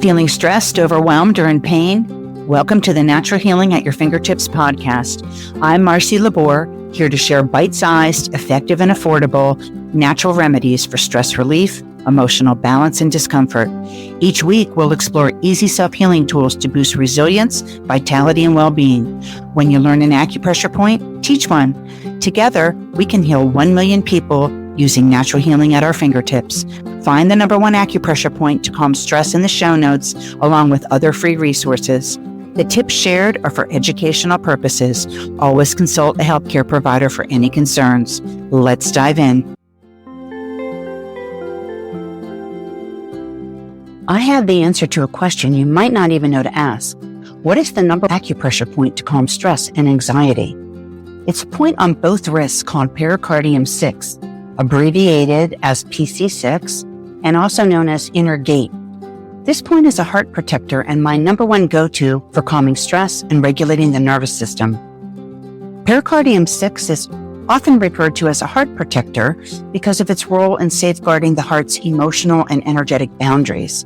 Feeling stressed, overwhelmed, or in pain? Welcome to the Natural Healing at Your Fingertips podcast. I'm Marci Lubore, here to share bite-sized, effective, and affordable natural remedies for stress relief, emotional balance, and discomfort. Each week, we'll explore easy self-healing tools to boost resilience, vitality, and well-being. When you learn an acupressure point, teach one. Together, we can heal 1 million people using natural healing at our fingertips. Find the #1 acupressure point to calm stress in the show notes, along with other free resources. The tips shared are for educational purposes. Always consult a healthcare provider for any concerns. Let's dive in. I have the answer to a question you might not even know to ask. What is the #1 acupressure point to calm stress and anxiety? It's a point on both wrists called Pericardium 6, abbreviated as PC6, and also known as inner gate. This point is a heart protector and my #1 go-to for calming stress and regulating the nervous system. Pericardium 6 is often referred to as a heart protector because of its role in safeguarding the heart's emotional and energetic boundaries.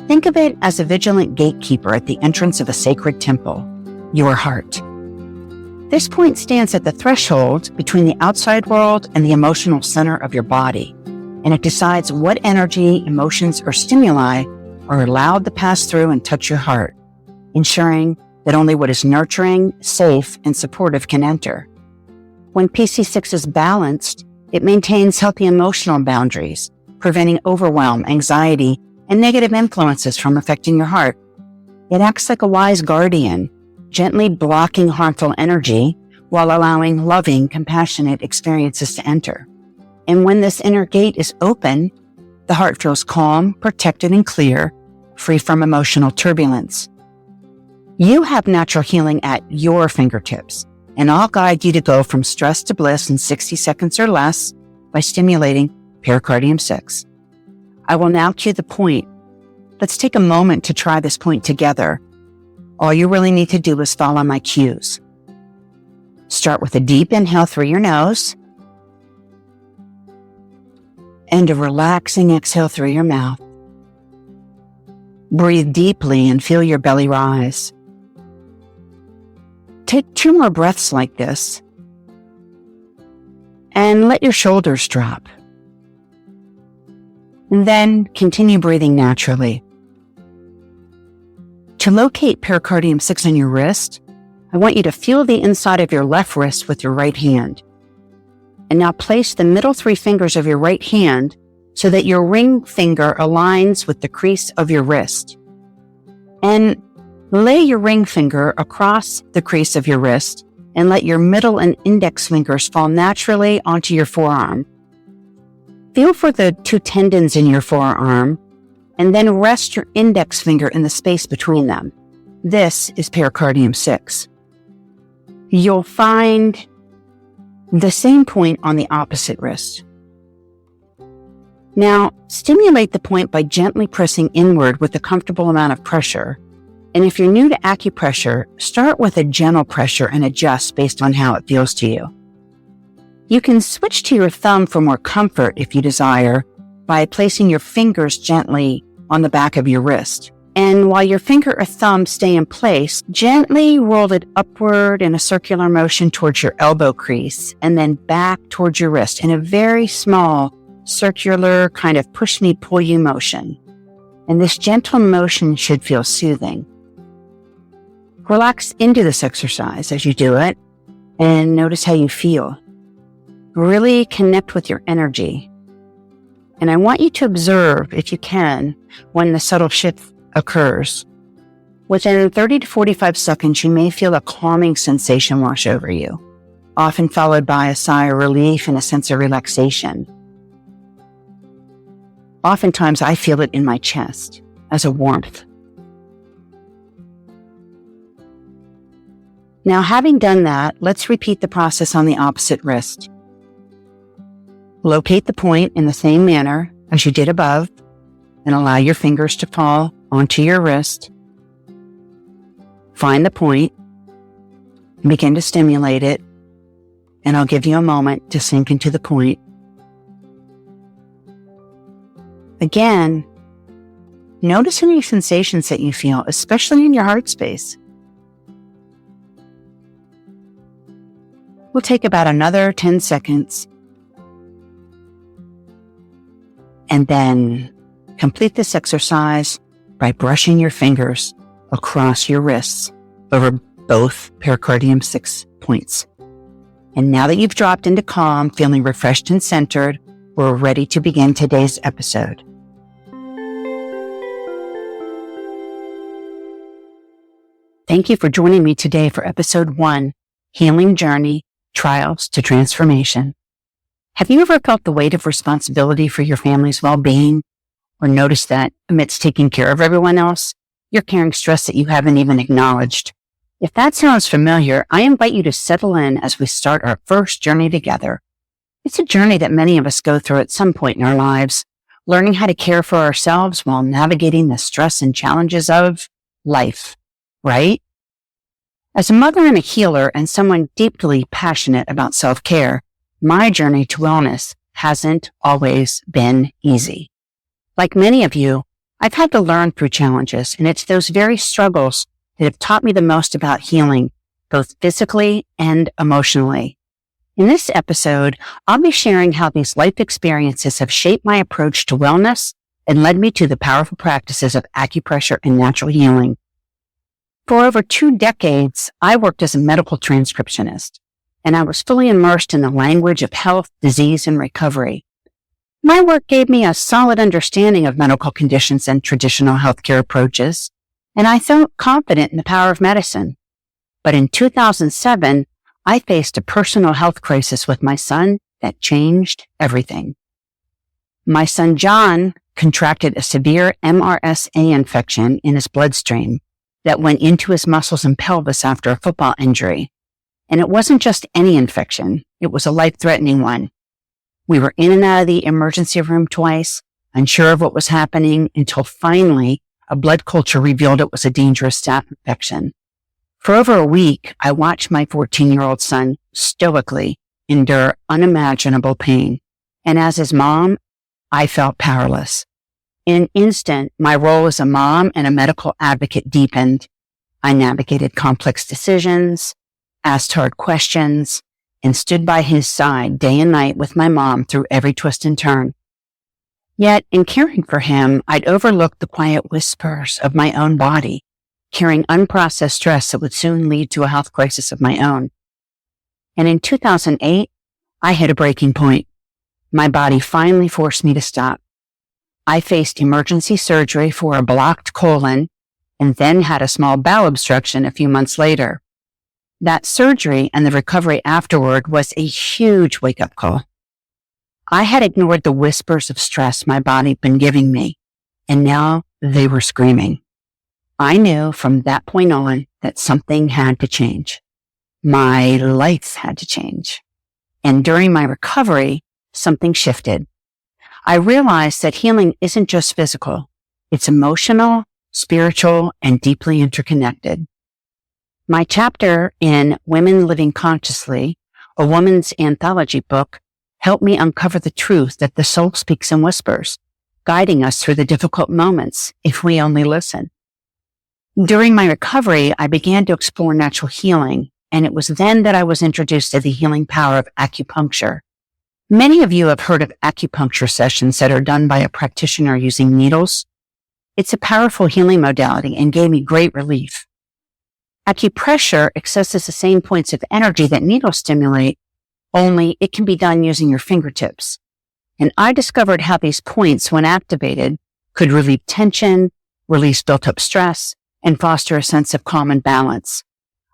Think of it as a vigilant gatekeeper at the entrance of a sacred temple, your heart. This point stands at the threshold between the outside world and the emotional center of your body, and it decides what energy, emotions, or stimuli are allowed to pass through and touch your heart, ensuring that only what is nurturing, safe, and supportive can enter. When PC6 is balanced, it maintains healthy emotional boundaries, preventing overwhelm, anxiety, and negative influences from affecting your heart. It acts like a wise guardian, gently blocking harmful energy while allowing loving, compassionate experiences to enter. And when this inner gate is open, the heart feels calm, protected, and clear, free from emotional turbulence. You have natural healing at your fingertips, and I'll guide you to go from stress to bliss in 60 seconds or less by stimulating Pericardium 6. I will now cue the point. Let's take a moment to try this point together. All you really need to do is follow my cues. Start with a deep inhale through your nose and a relaxing exhale through your mouth. Breathe deeply and feel your belly rise. Take 2 more breaths like this and let your shoulders drop. And then continue breathing naturally. To locate Pericardium 6 on your wrist, I want you to feel the inside of your left wrist with your right hand. And now place the middle 3 fingers of your right hand so that your ring finger aligns with the crease of your wrist. And lay your ring finger across the crease of your wrist and let your middle and index fingers fall naturally onto your forearm. Feel for the 2 tendons in your forearm and then rest your index finger in the space between them. This is Pericardium 6. You'll find the same point on the opposite wrist. Now, stimulate the point by gently pressing inward with a comfortable amount of pressure. And if you're new to acupressure, start with a gentle pressure and adjust based on how it feels to you. You can switch to your thumb for more comfort if you desire by placing your fingers gently on the back of your wrist. And while your finger or thumb stay in place, gently roll it upward in a circular motion towards your elbow crease and then back towards your wrist in a very small, circular kind of push me, pull you motion. And this gentle motion should feel soothing. Relax into this exercise as you do it and notice how you feel. Really connect with your energy. And I want you to observe, if you can, when the subtle shift occurs. Within 30 to 45 seconds, you may feel a calming sensation wash over you, often followed by a sigh of relief and a sense of relaxation. Oftentimes, I feel it in my chest as a warmth. Now, having done that, let's repeat the process on the opposite wrist. Locate the point in the same manner as you did above and allow your fingers to fall onto your wrist. Find the point, begin to stimulate it, and I'll give you a moment to sink into the point. Again, Notice any sensations that you feel, especially in your heart space. We'll take about another 10 seconds and then complete this exercise by brushing your fingers across your wrists over both Pericardium 6 points. And now that you've dropped into calm, feeling refreshed and centered, we're ready to begin today's episode. Thank you for joining me today for episode 1, Healing Journey, Trials to Transformation. Have you ever felt the weight of responsibility for your family's well-being, or noticed that amidst taking care of everyone else, you're carrying stress that you haven't even acknowledged? If that sounds familiar, I invite you to settle in as we start our first journey together. It's a journey that many of us go through at some point in our lives, learning how to care for ourselves while navigating the stress and challenges of life. Right? As a mother and a healer and someone deeply passionate about self-care, my journey to wellness hasn't always been easy. Like many of you, I've had to learn through challenges, and it's those very struggles that have taught me the most about healing, both physically and emotionally. In this episode, I'll be sharing how these life experiences have shaped my approach to wellness and led me to the powerful practices of acupressure and natural healing. For over 2 decades, I worked as a medical transcriptionist, and I was fully immersed in the language of health, disease, and recovery. My work gave me a solid understanding of medical conditions and traditional healthcare approaches, and I felt confident in the power of medicine. But in 2007, I faced a personal health crisis with my son that changed everything. My son John contracted a severe MRSA infection in his bloodstream that went into his muscles and pelvis after a football injury. And it wasn't just any infection. It was a life-threatening one. We were in and out of the emergency room twice, unsure of what was happening, until finally a blood culture revealed it was a dangerous staph infection. For over a week, I watched my 14-year-old son stoically endure unimaginable pain. And as his mom, I felt powerless. In an instant, my role as a mom and a medical advocate deepened. I navigated complex decisions, asked hard questions, and stood by his side day and night with my mom through every twist and turn. Yet, in caring for him, I'd overlooked the quiet whispers of my own body, carrying unprocessed stress that would soon lead to a health crisis of my own. And in 2008, I hit a breaking point. My body finally forced me to stop. I faced emergency surgery for a blocked colon and then had a small bowel obstruction a few months later. That surgery and the recovery afterward was a huge wake-up call. I had ignored the whispers of stress my body had been giving me, and now they were screaming. I knew from that point on that something had to change. My life had to change. And during my recovery, something shifted. I realized that healing isn't just physical. It's emotional, spiritual, and deeply interconnected. My chapter in Women Living Consciously, a woman's anthology book, helped me uncover the truth that the soul speaks in whispers, guiding us through the difficult moments if we only listen. During my recovery, I began to explore natural healing, and it was then that I was introduced to the healing power of acupuncture. Many of you have heard of acupuncture sessions that are done by a practitioner using needles. It's a powerful healing modality and gave me great relief. Acupressure accesses the same points of energy that needles stimulate, only it can be done using your fingertips. And I discovered how these points, when activated, could relieve tension, release built-up stress, and foster a sense of calm and balance.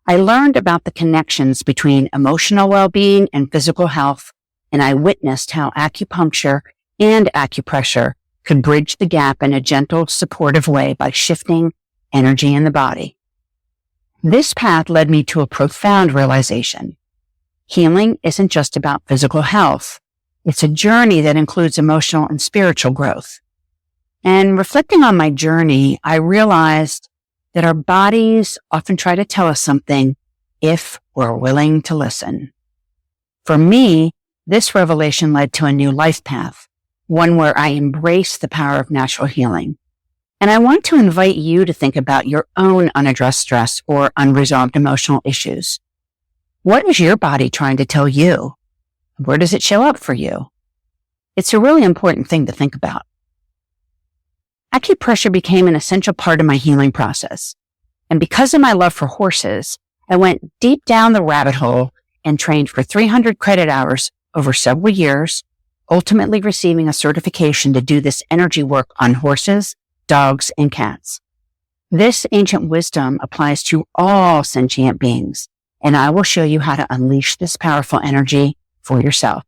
I learned about the connections between emotional well-being and physical health, and I witnessed how acupuncture and acupressure could bridge the gap in a gentle, supportive way by shifting energy in the body. This path led me to a profound realization. Healing isn't just about physical health. It's a journey that includes emotional and spiritual growth. And reflecting on my journey, I realized that our bodies often try to tell us something if we're willing to listen. For me, this revelation led to a new life path, one where I embrace the power of natural healing. And I want to invite you to think about your own unaddressed stress or unresolved emotional issues. What is your body trying to tell you? Where does it show up for you? It's a really important thing to think about. Acupressure became an essential part of my healing process. And because of my love for horses, I went deep down the rabbit hole and trained for 300 credit hours over several years, ultimately receiving a certification to do this energy work on horses, dogs, and cats. This ancient wisdom applies to all sentient beings, and I will show you how to unleash this powerful energy for yourself.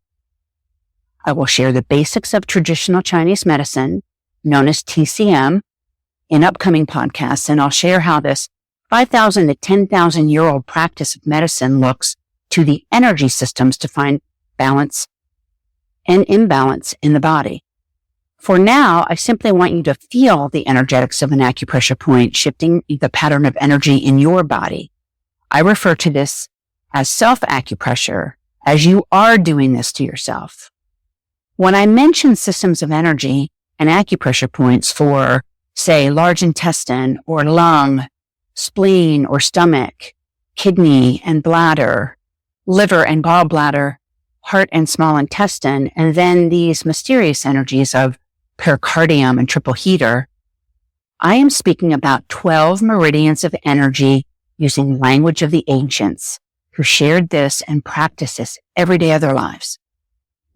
I will share the basics of traditional Chinese medicine, known as TCM, in upcoming podcasts, and I'll share how this 5,000 to 10,000 year old practice of medicine looks to the energy systems to find balance and imbalance in the body. For now, I simply want you to feel the energetics of an acupressure point shifting the pattern of energy in your body. I refer to this as self-acupressure, as you are doing this to yourself. When I mention systems of energy and acupressure points for, say, large intestine or lung, spleen or stomach, kidney and bladder, liver and gallbladder, heart and small intestine, and then these mysterious energies of pericardium and triple heater, I am speaking about 12 meridians of energy using language of the ancients who shared this and practiced this every day of their lives.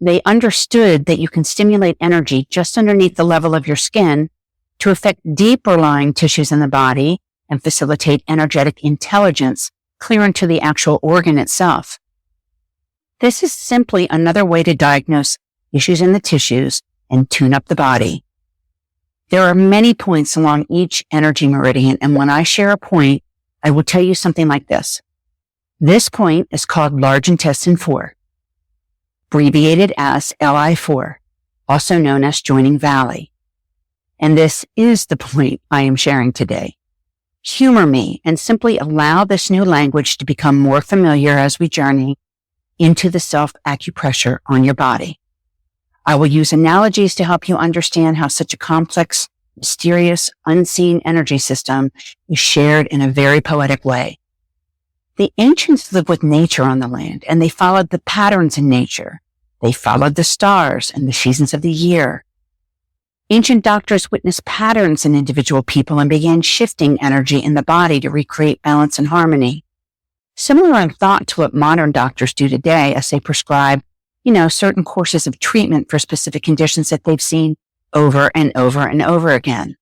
They understood that you can stimulate energy just underneath the level of your skin to affect deeper lying tissues in the body and facilitate energetic intelligence clear into the actual organ itself. This is simply another way to diagnose issues in the tissues and tune up the body. There are many points along each energy meridian, and when I share a point, I will tell you something like this. This point is called Large Intestine 4, abbreviated as LI4, also known as Joining Valley. And this is the point I am sharing today. Humor me and simply allow this new language to become more familiar as we journey into the self-acupressure on your body. I will use analogies to help you understand how such a complex, mysterious, unseen energy system is shared in a very poetic way. The ancients lived with nature on the land, and they followed the patterns in nature. They followed the stars and the seasons of the year. Ancient doctors witnessed patterns in individual people and began shifting energy in the body to recreate balance and harmony. Similar in thought to what modern doctors do today as they prescribe certain courses of treatment for specific conditions that they've seen over and over and over again.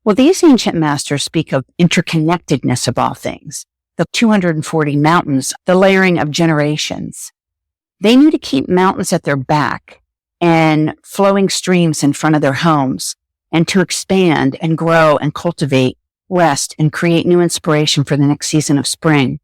Well, these ancient masters speak of interconnectedness of all things, the 240 mountains, the layering of generations. They knew to keep mountains at their back and flowing streams in front of their homes, and to expand and grow and cultivate, rest, and create new inspiration for the next season of spring.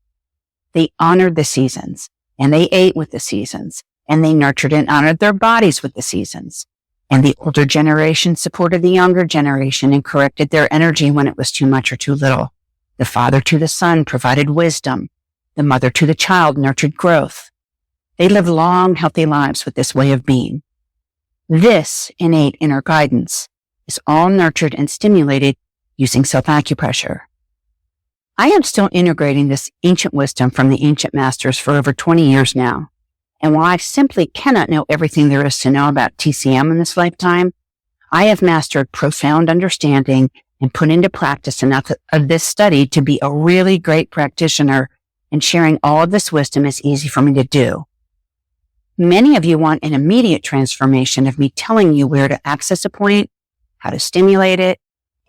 They honored the seasons, and they ate with the seasons, and they nurtured and honored their bodies with the seasons. And the older generation supported the younger generation and corrected their energy when it was too much or too little. The father to the son provided wisdom. The mother to the child nurtured growth. They lived long, healthy lives with this way of being. This innate inner guidance is all nurtured and stimulated using self-acupressure. I am still integrating this ancient wisdom from the ancient masters for over 20 years now. And while I simply cannot know everything there is to know about TCM in this lifetime, I have mastered profound understanding and put into practice enough of this study to be a really great practitioner, and sharing all of this wisdom is easy for me to do. Many of you want an immediate transformation of me telling you where to access a point, how to stimulate it,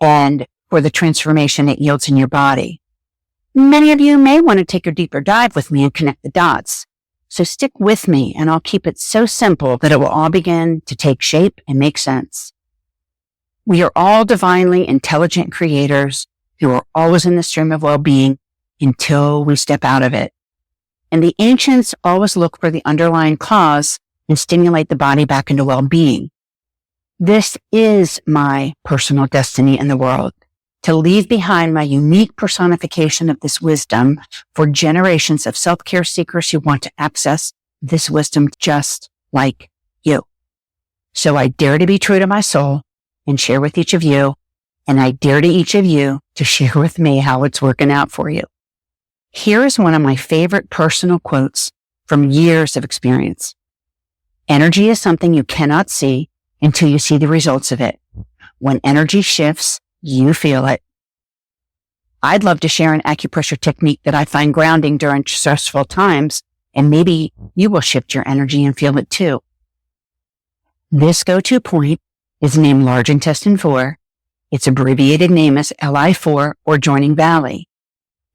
and for the transformation it yields in your body. Many of you may want to take a deeper dive with me and connect the dots. So stick with me, and I'll keep it so simple that it will all begin to take shape and make sense. We are all divinely intelligent creators who are always in the stream of well-being until we step out of it. And the ancients always look for the underlying cause and stimulate the body back into well-being. This is my personal destiny in the world, to leave behind my unique personification of this wisdom for generations of self-care seekers who want to access this wisdom just like you. So I dare to be true to my soul and share with each of you and I dare to each of you to share with me how it's working out for you. Here is one of my favorite personal quotes from years of experience. Energy is something you cannot see until you see the results of it. When energy shifts, you feel it. I'd love to share an acupressure technique that I find grounding during stressful times, and maybe you will shift your energy and feel it too. This go-to point is named Large Intestine 4. Its abbreviated name is LI4 or joining valley.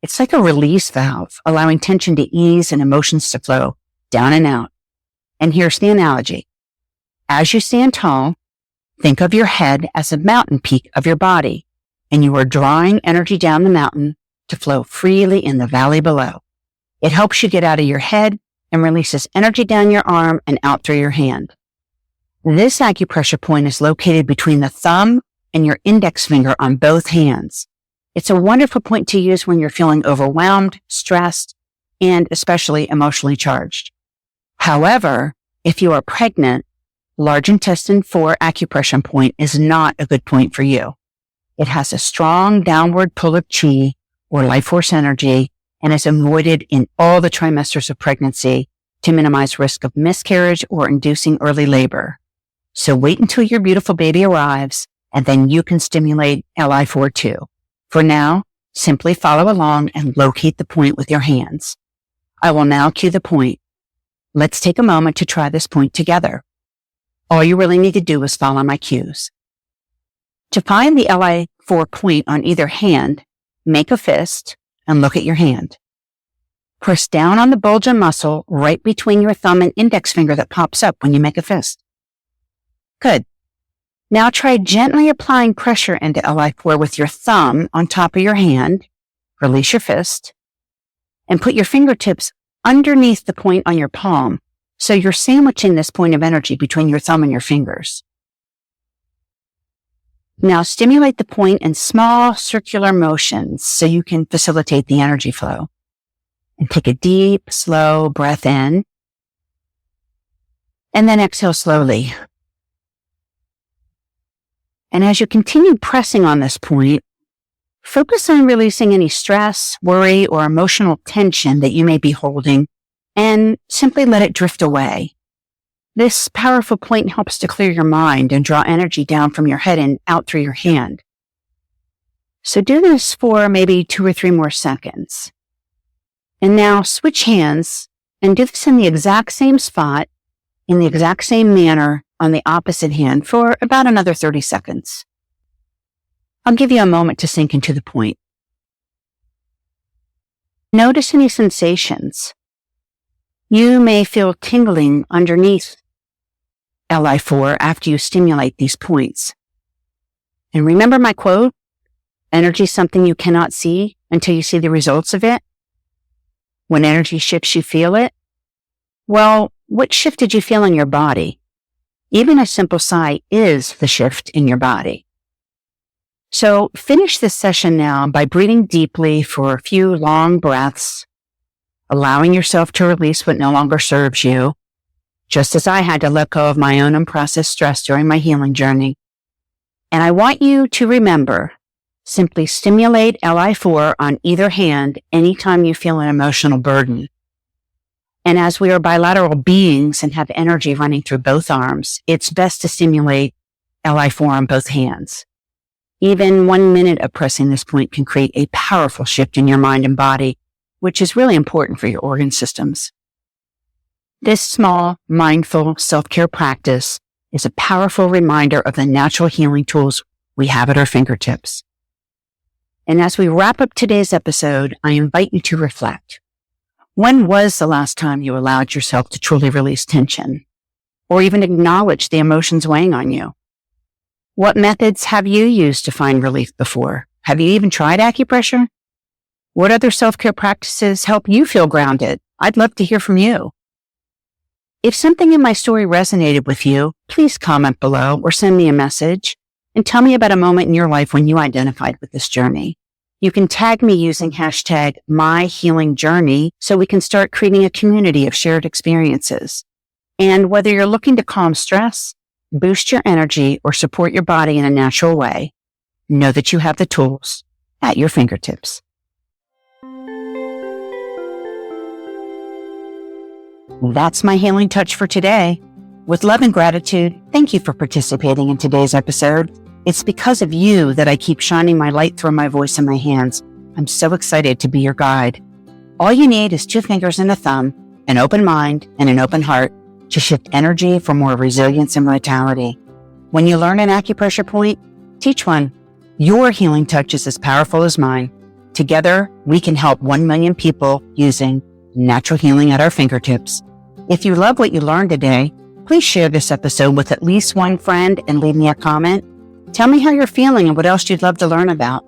It's like a release valve, allowing tension to ease and emotions to flow down and out. And here's the analogy. As you stand tall, think of your head as a mountain peak of your body, and you are drawing energy down the mountain to flow freely in the valley below. It helps you get out of your head and releases energy down your arm and out through your hand. This acupressure point is located between the thumb and your index finger on both hands. It's a wonderful point to use when you're feeling overwhelmed, stressed, and especially emotionally charged. However, if you are pregnant, Large Intestine 4 acupressure point is not a good point for you. It has a strong downward pull of chi or life force energy and is avoided in all the trimesters of pregnancy to minimize risk of miscarriage or inducing early labor. So wait until your beautiful baby arrives, and then you can stimulate LI4 too. For now, simply follow along and locate the point with your hands. I will now cue the point. Let's take a moment to try this point together. All you really need to do is follow my cues. To find the LI4 point on either hand, make a fist and look at your hand. Press down on the bulging muscle right between your thumb and index finger that pops up when you make a fist. Good. Now try gently applying pressure into LI4 with your thumb on top of your hand. Release your fist and put your fingertips underneath the point on your palm. So you're sandwiching this point of energy between your thumb and your fingers. Now stimulate the point in small circular motions so you can facilitate the energy flow. And take a deep, slow breath in. And then exhale slowly. And as you continue pressing on this point, focus on releasing any stress, worry, or emotional tension that you may be holding, and simply let it drift away. This powerful point helps to clear your mind and draw energy down from your head and out through your hand. So do this for maybe 2 or 3 more seconds. And now switch hands and do this in the exact same spot, in the exact same manner on the opposite hand for about another 30 seconds. I'll give you a moment to sink into the point. Notice any sensations. You may feel tingling underneath LI4 after you stimulate these points. And remember my quote, energy is something you cannot see until you see the results of it. When energy shifts, you feel it. Well, what shift did you feel in your body? Even a simple sigh is the shift in your body. So finish this session now by breathing deeply for a few long breaths, allowing yourself to release what no longer serves you, just as I had to let go of my own unprocessed stress during my healing journey. And I want you to remember, simply stimulate LI4 on either hand anytime you feel an emotional burden. And as we are bilateral beings and have energy running through both arms, it's best to stimulate LI4 on both hands. Even 1 minute of pressing this point can create a powerful shift in your mind and body, which is really important for your organ systems. This small, mindful self-care practice is a powerful reminder of the natural healing tools we have at our fingertips. And as we wrap up today's episode, I invite you to reflect. When was the last time you allowed yourself to truly release tension, or even acknowledge the emotions weighing on you? What methods have you used to find relief before? Have you even tried acupressure? What other self-care practices help you feel grounded? I'd love to hear from you. If something in my story resonated with you, please comment below or send me a message and tell me about a moment in your life when you identified with this journey. You can tag me using hashtag #MyHealingJourney so we can start creating a community of shared experiences. And whether you're looking to calm stress, boost your energy, or support your body in a natural way, know that you have the tools at your fingertips. That's my healing touch for today. With love and gratitude, thank you for participating in today's episode. It's because of you that I keep shining my light through my voice and my hands. I'm so excited to be your guide. All you need is 2 fingers and a thumb, an open mind, and an open heart to shift energy for more resilience and vitality. When you learn an acupressure point, teach one. Your healing touch is as powerful as mine. Together, we can help 1 million people using natural healing at our fingertips. If you love what you learned today, please share this episode with at least one friend and leave me a comment. Tell me how you're feeling and what else you'd love to learn about.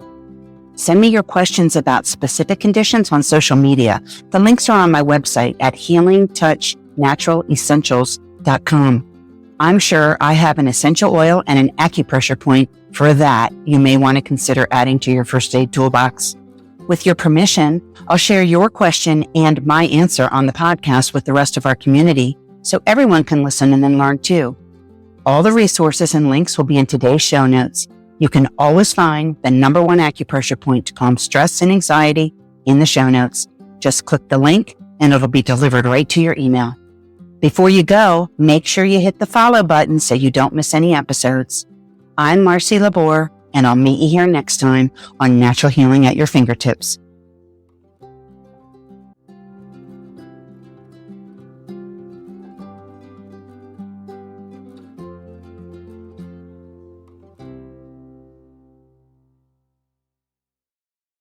Send me your questions about specific conditions on social media. The links are on my website at healingtouchnaturalessentials.com. I'm sure I have an essential oil and an acupressure point for that you may want to consider adding to your first aid toolbox. With your permission, I'll share your question and my answer on the podcast with the rest of our community so everyone can listen and then learn too. All the resources and links will be in today's show notes. You can always find the number 1 acupressure point to calm stress and anxiety in the show notes. Just click the link and it'll be delivered right to your email. Before you go, make sure you hit the follow button so you don't miss any episodes. I'm Marci Lubore, and I'll meet you here next time on Natural Healing at Your Fingertips.